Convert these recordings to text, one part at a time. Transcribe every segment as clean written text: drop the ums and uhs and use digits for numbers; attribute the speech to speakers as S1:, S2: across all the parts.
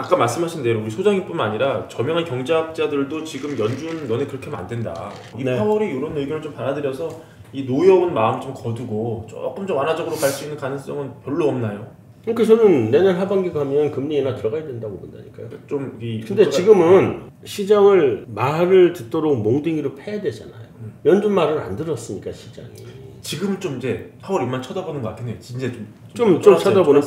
S1: 아까 말씀하신 대로 우리 소장님뿐만 아니라 저명한 경제학자들도 지금 연준 너네 그렇게 하면 안 된다. 이
S2: 네.
S1: 파월이 이런 의견을 좀 받아들여서 이 노여운 마음 좀 거두고 조금 좀 완화적으로 갈 수 있는 가능성은 별로 없나요?
S2: 그러니까 저는 내년 하반기 가면 금리 인하 들어가야 된다고 본다니까요.
S1: 좀
S2: 근데 지금은 시장을 말을 듣도록 몽둥이로 패야 되잖아요. 연준 말을 안 들었으니까 시장이.
S1: 지금 좀 이제 파월 입만 쳐다보는 것 같긴 해요. 진짜
S2: 좀 쳐다보는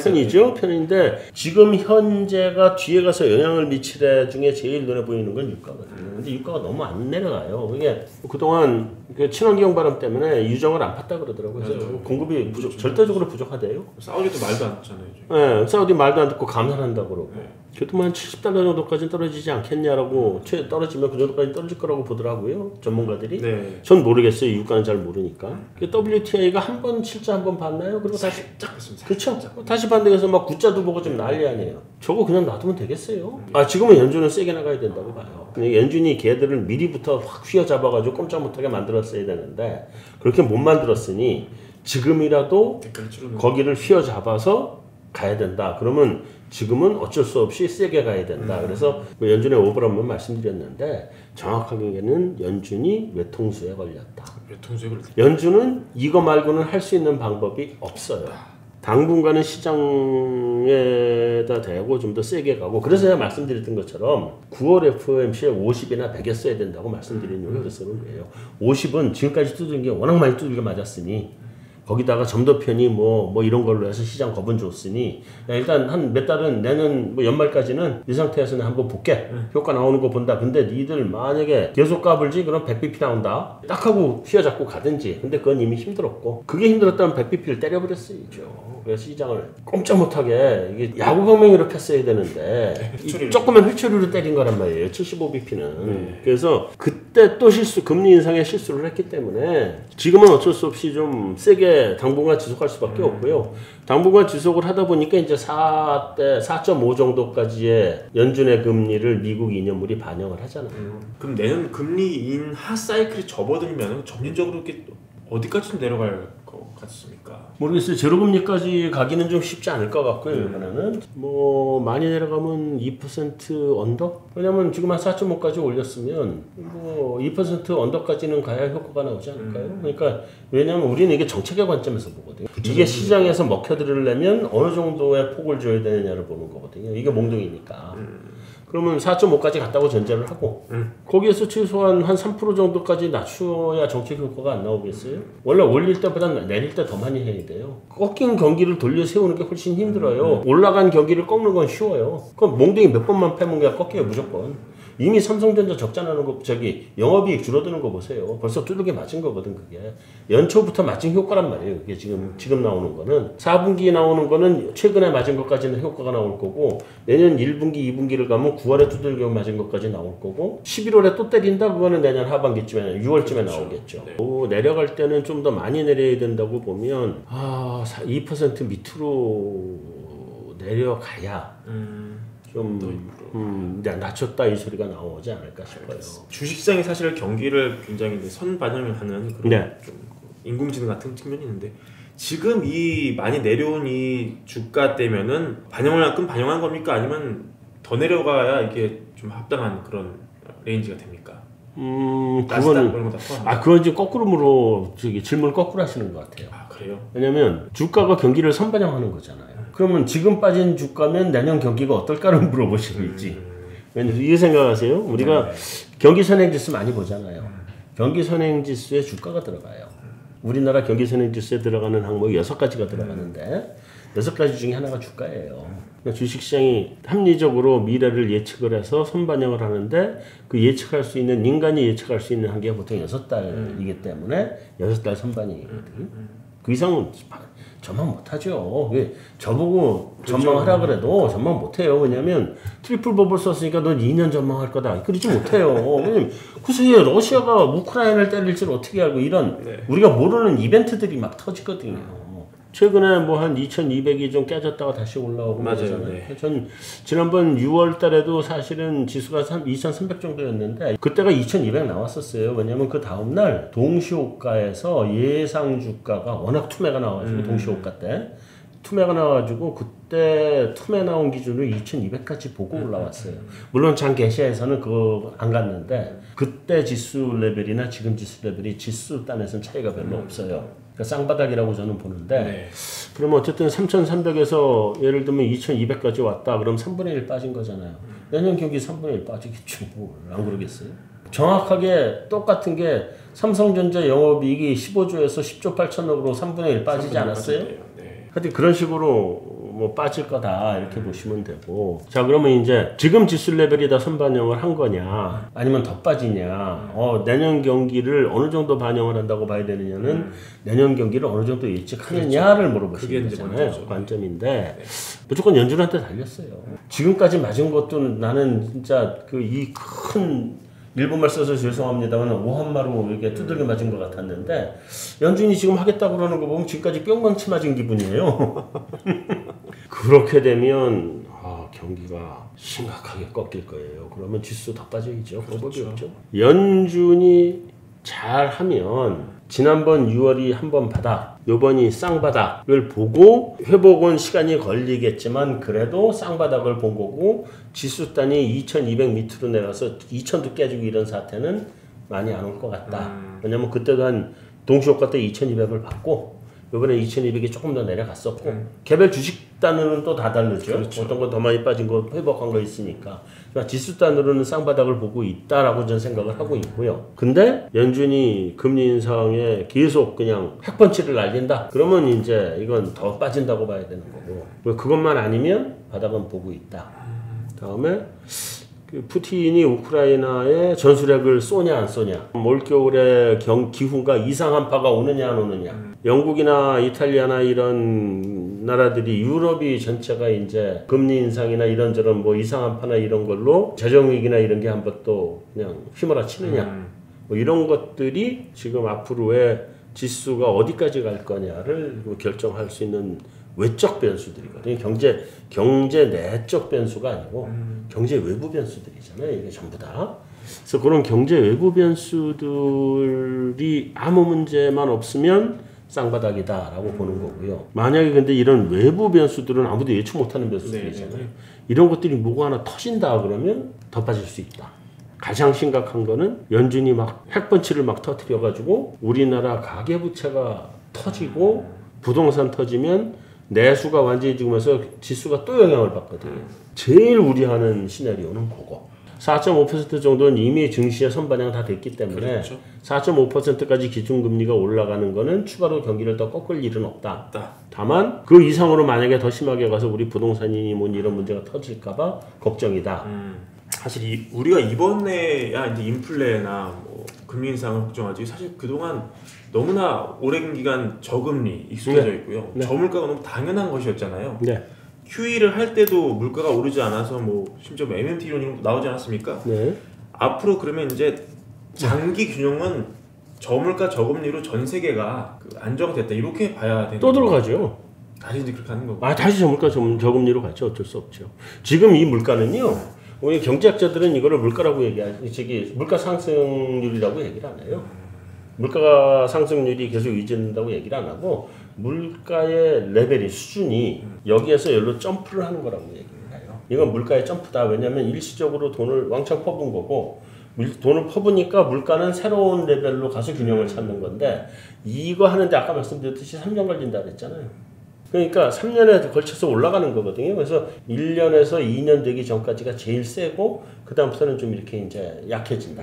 S2: 편인데 지금 현재가 뒤에 가서 영향을 미칠 애 중에 제일 눈에 보이는 건 유가거든요. 근데 유가가 너무 안 내려가요. 이게 그동안 그 친환경 바람 때문에 유정을 안 팠다 그러더라고요. 그래서 공급이 절대적으로 부족하대요.
S1: 사우디도 말도 안 듣잖아요.
S2: 네, 사우디 말도 안 듣고 감산한다고 그러고. 교토만 70달러 정도까지 떨어지지 않겠냐라고 떨어지면 그 정도까지 떨어질 거라고 보더라고요 전문가들이.
S1: 네.
S2: 전 모르겠어요. 유가는 잘 모르니까. WTI가 한 번 실제 한 번 봤나요? 그리고 다시
S1: 살짝 했습니다.
S2: 그렇죠. 다시 반대해서 막 굿자도 보고 좀 난리 아니에요. 저거 그냥 놔두면 되겠어요. 아 지금은 연준은 세게 나가야 된다고 봐요. 근데 연준이 걔들을 미리부터 확 휘어잡아가지고 꼼짝 못하게 만들었어야 되는데 그렇게 못 만들었으니 지금이라도 거기를 휘어잡아서 가야 된다. 그러면 지금은 어쩔 수 없이 세게 가야 된다. 그래서 연준의 오버를 한번 말씀드렸는데 정확하게는 연준이 외통수에 걸렸다.
S1: 외통수에 걸렸다.
S2: 연준은 이거 말고는 할 수 있는 방법이 없어요. 당분간은 시장에다 대고 좀 더 세게 가고 그래서 제가 말씀드렸던 것처럼 9월 FOMC에 50이나 100에 된다고 말씀드린 이유가 그래서 그런 거예요. 50은 지금까지 두드린 게 워낙 많이 두들겨 맞았으니 거기다가 점도편이 뭐 이런 걸로 해서 시장 겁은 줬으니 일단 한 몇 달은 내년 뭐 연말까지는 이 상태에서는 한번 볼게. 효과 나오는 거 본다. 근데 니들 만약에 계속 까불지 그럼 100bp 나온다. 딱 하고 휘어잡고 가든지. 근데 그건 이미 힘들었고 그게 힘들었다면 100bp를 때려버렸어야죠. 그래서 시장을 꼼짝 못하게 이게 야구 방망이로 폈어야 되는데 조그만 회초리로 때린 거란 말이에요. 75bp는. 그래서 그때 또 금리 인상에 실수를 했기 때문에 지금은 어쩔 수 없이 좀 세게 당분간 지속할 수밖에 없고요. 당분간 지속을 하다 보니까 이제 4.5 정도까지의 연준의 금리를 미국 2년물이 반영을 하잖아요.
S1: 그럼 내년 금리 인하 사이클이 접어들면 점진적으로 이렇게 어디까지 내려갈 것 같습니까?
S2: 모르겠어요. 제로금리까지 가기는 좀 쉽지 않을 것 같고요. 이번에는 뭐 많이 내려가면 2% 언더? 왜냐면 지금 한 4.5까지 올렸으면 뭐 2% 언더까지는 가야 효과가 나오지 않을까요? 그러니까 왜냐면 우리는 이게 정책의 관점에서 보거든요. 이게 시장에서 먹혀들으려면 어느 정도의 폭을 줘야 되느냐를 보는 거거든요. 이게 몽둥이니까. 그러면 4.5까지 갔다고 전제를 하고 거기에서 최소한 한 3% 정도까지 낮추어야 정책 효과가 안 나오겠어요? 원래 올릴 때보다 내릴 때 더 많이 해야 돼요. 꺾인 경기를 돌려 세우는 게 훨씬 힘들어요. 올라간 경기를 꺾는 건 쉬워요. 그럼 몽둥이 몇 번만 패면 그냥 꺾여요 무조건. 이미 삼성전자 적자 나는 거 영업이익 줄어드는 거 보세요. 벌써 두들겨 맞은 거거든 그게. 연초부터 맞은 효과란 말이에요. 그게 지금 나오는 거는 4분기에 나오는 거는 최근에 맞은 것까지는 효과가 나올 거고 내년 1분기, 2분기를 가면 9월에 두들겨 맞은 것까지 나올 거고 11월에 또 때린다 그거는 내년 하반기쯤에 6월쯤에 나오겠죠. 네. 내려갈 때는 좀 더 많이 내려야 된다고 보면 2% 밑으로 내려가야 좀 낮췄다 이 소리가 나오지 않을까 싶어요.
S1: 주식시장이 사실 경기를 굉장히 선반영을 하는 그런 좀 인공지능 같은 측면이 있는데 지금 이 많이 내려온 이 주가 때면은 반영한 겁니까? 아니면 더 내려가야 이게 좀 합당한 그런 레인지가 됩니까?
S2: 그건 이제 거꾸로 질문을 거꾸로 하시는 것 같아요.
S1: 그래요?
S2: 왜냐면 주가가 경기를 선반영하는 거잖아요. 그러면 지금 빠진 주가면 내년 경기가 어떨까를 물어보시고 있지. 왜냐면 이게 생각하세요. 우리가 경기 선행지수 많이 보잖아요. 경기 선행지수에 주가가 들어가요. 우리나라 경기 선행지수에 들어가는 항목이 6가지가 들어가는데 6가지 중에 하나가 주가예요. 그러니까 주식시장이 합리적으로 미래를 예측을 해서 선반영을 하는데 그 예측할 수 있는 인간이 예측할 수 있는 한계가 보통 6달이기 때문에 6달 선반영이거든요. 그 이상은 전망 못하죠. 저보고 전망하라 그래도 전망 못해요. 왜냐면 트리플 버블 썼으니까 넌 2년 전망할 거다. 그러지 못해요. 왜냐면 글쎄 러시아가 우크라이나를 때릴지 어떻게 알고 이런 우리가 모르는 이벤트들이 막 터지거든요. 최근에 뭐 한 2200이 좀 깨졌다가 다시 올라오고
S1: 맞아요.
S2: 전 지난번 6월 달에도 사실은 지수가 2300 정도였는데 그때가 2200 나왔었어요. 왜냐면 그 다음날 동시호가에서 예상 주가가 워낙 투매가 나와가지고 동시호가 때 투매가 나와가지고 그때 투매 나온 기준으로 2200까지 보고 올라왔어요. 물론 장 계시에서는 그거 안 갔는데 그때 지수 레벨이나 지금 지수 레벨이 지수 단에서는 차이가 별로 없어요. 그러니까 쌍바닥이라고 저는 보는데
S1: 네.
S2: 그러면 어쨌든 3300에서 예를 들면 2200까지 왔다 그럼 3분의 1 빠진 거잖아요. 내년 경기 3분의 1 빠지겠죠. 안 그러겠어요? 정확하게 똑같은 게 삼성전자 영업이익이 15조에서 10조 8천억으로 3분의 1 빠지지 않았어요?
S1: 네.
S2: 하여튼 그런 식으로 뭐 빠질 거다 이렇게 보시면 되고 자 그러면 이제 지금 지수 레벨이 다 선반영을 한 거냐 아니면 더 빠지냐 내년 경기를 어느 정도 반영을 한다고 봐야 되느냐는 내년 경기를 어느 정도 예측하느냐를 물어보시는 거잖아요. 관점인데 네. 무조건 연준한테 달렸어요. 지금까지 맞은 것도 나는 진짜 그 이 큰 일본말 써서 죄송합니다만 오한마로 이렇게 두들겨 맞은 것 같았는데 연준이 지금 하겠다고 그러는 거 보면 지금까지 뿅망치 맞은 기분이에요. 그렇게 되면 경기가 심각하게 꺾일 거예요. 그러면 지수 더 빠져있죠. 방법이 없죠. 연준이 잘하면 지난번 6월이 한번 바닥, 요번이 쌍바닥을 보고 회복은 시간이 걸리겠지만 그래도 쌍바닥을 본 거고 지수단이 2200 밑으로 내려서 2000도 깨지고 이런 사태는 많이 안 올 것 같다. 왜냐면 그때도 한 동시효과 때 2200을 받고 요번에 2200이 조금 더 내려갔었고 개별 주식단으로는 또 다 다르죠. 그렇죠. 어떤 건 더 많이 빠진 거 회복한 거 있으니까 지수단으로는 쌍바닥을 보고 있다라고 저는 생각을 하고 있고요. 근데 연준이 금리 인상에 계속 그냥 핵펀치를 날린다. 그러면 이제 이건 더 빠진다고 봐야 되는 거고 그것만 아니면 바닥은 보고 있다. 다음에 푸틴이 우크라이나에 전술핵을 쏘냐 안 쏘냐 올겨울에 기후가 이상 한파가 오느냐 안 오느냐 영국이나 이탈리아나 이런 나라들이 유럽이 전체가 이제 금리 인상이나 이런저런 뭐 이상 한파나 이런 걸로 재정위기나 이런 게 한번 또 그냥 휘몰아치느냐 뭐 이런 것들이 지금 앞으로의 지수가 어디까지 갈 거냐를 결정할 수 있는 외적 변수들이거든요. 경제 내적 변수가 아니고 경제 외부 변수들이잖아요. 이게 전부 다. 그래서 그런 경제 외부 변수들이 아무 문제만 없으면 쌍바닥이다라고 보는 거고요. 만약에 근데 이런 외부 변수들은 아무도 예측 못하는 변수들이잖아요. 네. 이런 것들이 뭐가 하나 터진다 그러면 더 빠질 수 있다. 가장 심각한 거는 연준이 막 핵펀치를 막 터뜨려가지고 우리나라 가계부채가 터지고 부동산 터지면 내수가 완전히 죽으면서 지수가 또 영향을 받거든요. 제일 우려하는 시나리오는 그거. 4.5% 정도는 이미 증시에 선반영 다 됐기 때문에 그렇죠. 4.5%까지 기준금리가 올라가는 거는 추가로 경기를 더 꺾을 일은 없다. 다만 그 이상으로 만약에 더 심하게 가서 우리 부동산이 뭐 이런 문제가 터질까봐 걱정이다.
S1: 사실 우리가 이번에야 이제 인플레나 뭐 금리 인상을 걱정하지 사실 그동안 너무나 오랜 기간 저금리 익숙해져 있고요. 네. 저물가가 너무 당연한 것이었잖아요. 네. QE를 할 때도 물가가 오르지 않아서 뭐 심지어 MMT 이론이 나오지 않았습니까? 네. 앞으로 그러면 이제 장기 균형은 저물가 저금리로 전 세계가 안정됐다 이렇게 봐야 되는
S2: 또 들어가죠.
S1: 다시 이제 그렇게 하는 거고.
S2: 다시 저물가 저금리로 갔죠. 어쩔 수 없죠. 지금 이 물가는요. 우리 경제학자들은 이거를 물가라고 물가 상승률이라고 얘기를 안 해요. 물가 상승률이 계속 유지된다고 얘기를 안 하고 물가의 레벨이 수준이 여기에서 여기로 점프를 하는 거라고 얘기를 해요. 이건 물가의 점프다. 왜냐하면 일시적으로 돈을 왕창 퍼부은 거고 돈을 퍼부니까 물가는 새로운 레벨로 가서 균형을 찾는 건데 이거 하는데 아까 말씀드렸듯이 3년 걸린다 그랬잖아요. 그러니까 3년에 걸쳐서 올라가는 거거든요. 그래서 1년에서 2년 되기 전까지가 제일 세고 그 다음부터는 좀 이렇게 이제 약해진다.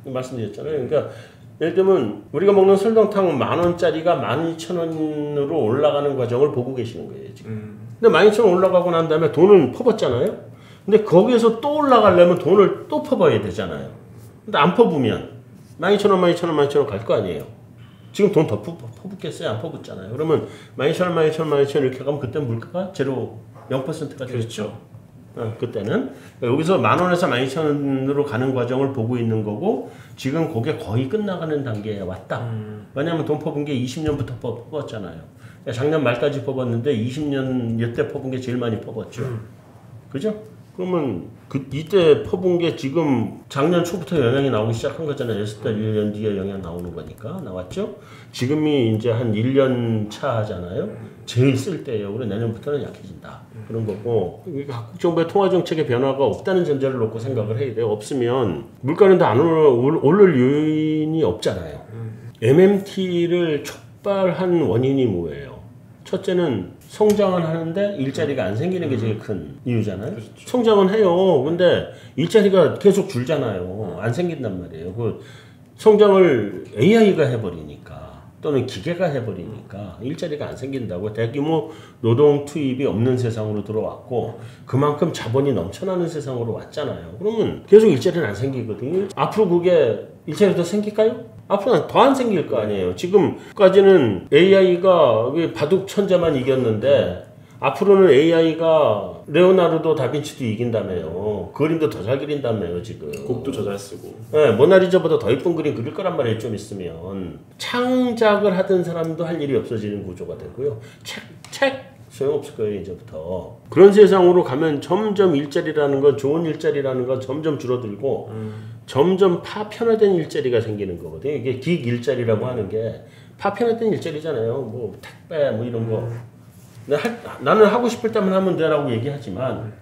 S2: 말씀드렸잖아요. 그러니까 예를 들면 우리가 먹는 설렁탕 10,000원짜리가 12,000원으로 올라가는 과정을 보고 계시는 거예요 지금. 근데 12,000원 올라가고 난 다음에 돈은 퍼붓잖아요. 근데 거기에서 또 올라가려면 돈을 또 퍼봐야 되잖아요. 근데 안 퍼부면 12,000원 갈 거 아니에요. 지금 돈 더 퍼붓겠어요? 안 퍼붓잖아요. 그러면 12,000원 이렇게 가면 그때 물가가 제로 0%가 되겠죠. 그때는 여기서 10,000원에서 12,000원으로 가는 과정을 보고 있는 거고 지금 그게 거의 끝나가는 단계에 왔다. 왜냐하면 돈 퍼본 게 20년부터 퍼봤잖아요. 작년 말까지 퍼봤는데 20년 여태 퍼본 게 제일 많이 퍼봤죠. 그죠? 그러면 이때 퍼본 게 지금 작년 초부터 영향이 나오기 시작한 거잖아요. S-달 1년 뒤에 영향 나오는 거니까 나왔죠. 지금이 이제 한 1년 차잖아요. 제일 쓸 때예요. 그래 내년부터는 약해진다. 그런 거고 각국 정부의 통화 정책의 변화가 없다는 전제를 놓고 생각을 해야 돼요. 없으면 물가는 다 안 오를 요인이 없잖아요. MMT를 촉발한 원인이 뭐예요? 첫째는 성장은 하는데 일자리가 안 생기는 게 제일 큰 이유잖아요. 그렇죠. 성장은 해요. 근데 일자리가 계속 줄잖아요. 안 생긴단 말이에요. 그 성장을 AI가 해버리니까 또는 기계가 해버리니까 일자리가 안 생긴다고. 대규모 노동 투입이 없는 세상으로 들어왔고 그만큼 자본이 넘쳐나는 세상으로 왔잖아요. 그러면 계속 일자리는 안 생기거든요. 앞으로 그게 일자리 더 생길까요? 앞으로는 더 안 생길 거 아니에요. 지금까지는 AI가 바둑 천재만 이겼는데 앞으로는 AI가 레오나르도 다빈치도 이긴다며요. 그림도 더 잘 그린다며요. 지금
S1: 곡도 더 잘 쓰고.
S2: 네, 모나리자보다 더 이쁜 그림 그릴 거란 말이에요. 좀 있으면 창작을 하던 사람도 할 일이 없어지는 구조가 되고요. 책 소용없을 거예요. 이제부터 그런 세상으로 가면 점점 일자리라는 건, 좋은 일자리라는 건 점점 줄어들고 점점 파편화된 일자리가 생기는 거거든요. 이게 긱 일자리라고 하는 게 파편화된 일자리잖아요. 뭐 택배 뭐 이런 거. 나는 하고 싶을 때만 하면 되라고 얘기하지만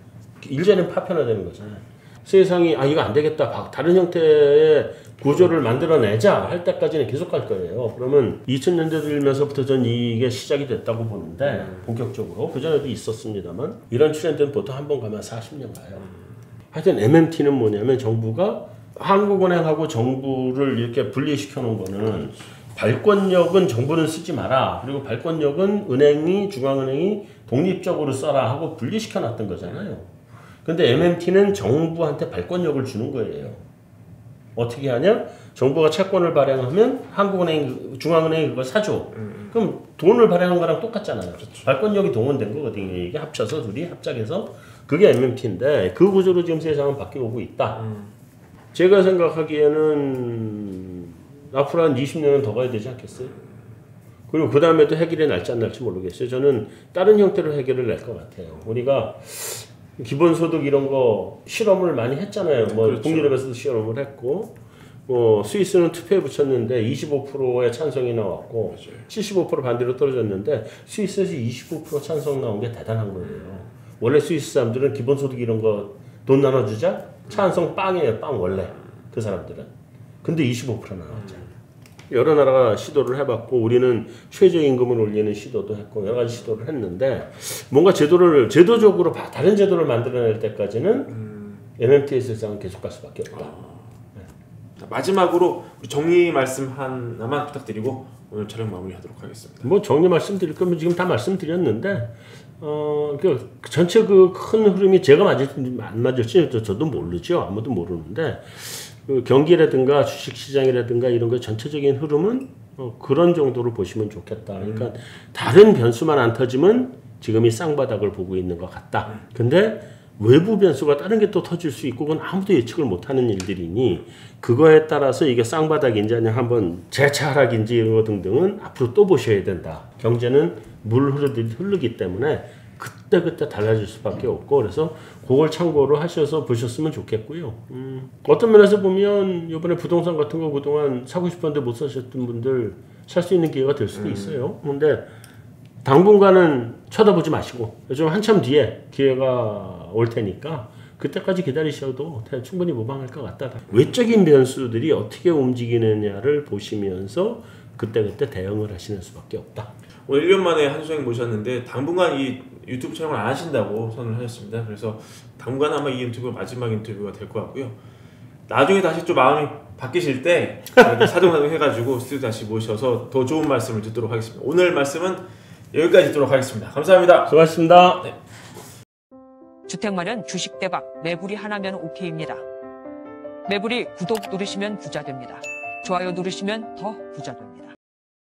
S2: 일자리는 파편화되는 거잖아요. 세상이 이거 안 되겠다. 다른 형태의 구조를 만들어내자 할 때까지는 계속 갈 거예요. 그러면 2000년대 들면서부터 전 이게 시작이 됐다고 보는데 본격적으로 그전에도 있었습니다만 이런 트렌드는 보통 한 번 가면 40년 가요. 하여튼 MMT는 뭐냐면 정부가 한국은행하고 정부를 이렇게 분리시켜 놓은 거는 발권력은 정부는 쓰지 마라. 그리고 발권력은 은행이, 중앙은행이 독립적으로 써라 하고 분리시켜 놨던 거잖아요. 근데 MMT는 정부한테 발권력을 주는 거예요. 어떻게 하냐? 정부가 채권을 발행하면 한국은행, 중앙은행이 그걸 사줘. 그럼 돈을 발행한 거랑 똑같잖아요. 그렇죠. 발권력이 동원된 거거든요. 이게 합쳐서 둘이 합작해서 그게 MMT인데 그 구조로 지금 세상은 바뀌어오고 있다. 제가 생각하기에는 앞으로 한 20년은 더 가야 되지 않겠어요? 그리고 그 다음에도 해결이 날지 안 날지 모르겠어요. 저는 다른 형태로 해결을 낼 것 같아요. 우리가 기본소득 이런 거 실험을 많이 했잖아요. 뭐 그렇죠. 북유럽에서도 실험을 했고, 뭐 스위스는 투표에 붙였는데 25%의 찬성이 나왔고, 맞아요. 75% 반대로 떨어졌는데 스위스에서 25% 찬성 나온 게 대단한 거예요. 원래 스위스 사람들은 기본소득 이런 거 돈 나눠주자 찬성 빵이에요. 빵 원래 그 사람들은. 근데 25% 나왔잖아요. 여러 나라가 시도를 해봤고 우리는 최저임금을 올리는 시도도 했고 여러 가지 시도를 했는데 뭔가 제도적으로 다른 제도를 만들어낼 때까지는 MMT의 세상은 계속 갈 수밖에 없다.
S1: 네. 마지막으로 우리 정리 말씀 하나만 부탁드리고 오늘 촬영 마무리하도록 하겠습니다.
S2: 뭐 정리 말씀드릴 거면 지금 다 말씀드렸는데 그 전체 그 큰 흐름이 제가 맞을지 안 맞을지 저도 모르죠. 아무도 모르는데. 그 경기라든가 주식시장이라든가 이런 거 전체적인 흐름은 그런 정도로 보시면 좋겠다. 그러니까 다른 변수만 안 터지면 지금이 쌍바닥을 보고 있는 것 같다. 근데 외부 변수가 다른 게 또 터질 수 있고 그건 아무도 예측을 못하는 일들이니 그거에 따라서 이게 쌍바닥인지 아니면 한번 재차하락인지 이런 거 등등은 앞으로 또 보셔야 된다. 경제는 물 흐르기 때문에 그때 달라질 수밖에 없고 그래서 그걸 참고로 하셔서 보셨으면 좋겠고요. 어떤 면에서 보면 이번에 부동산 같은 거 그동안 사고 싶었는데 못 사셨던 분들 살 수 있는 기회가 될 수도 있어요. 근데 당분간은 쳐다보지 마시고 좀 한참 뒤에 기회가 올 테니까 그때까지 기다리셔도 충분히 무방할 것 같다. 외적인 변수들이 어떻게 움직이느냐를 보시면서 그때 대응을 하시는 수밖에 없다.
S1: 오늘 1년 만에 한수생 모셨는데 당분간 이 유튜브 촬영을 안 하신다고 선을 하셨습니다. 그래서 당분간 아마 이 인터뷰가 마지막 인터뷰가 될 것 같고요. 나중에 다시 좀 마음이 바뀌실 때 사정사정 해가지고 스튜디오 다시 모셔서 더 좋은 말씀을 듣도록 하겠습니다. 오늘 말씀은 여기까지 듣도록 하겠습니다. 감사합니다.
S2: 수고하셨습니다.
S1: 네.
S3: 주택 마련 주식 대박 매불이 하나면 오케이입니다. 매불이 구독 누르시면 부자 됩니다. 좋아요 누르시면 더 부자 됩니다.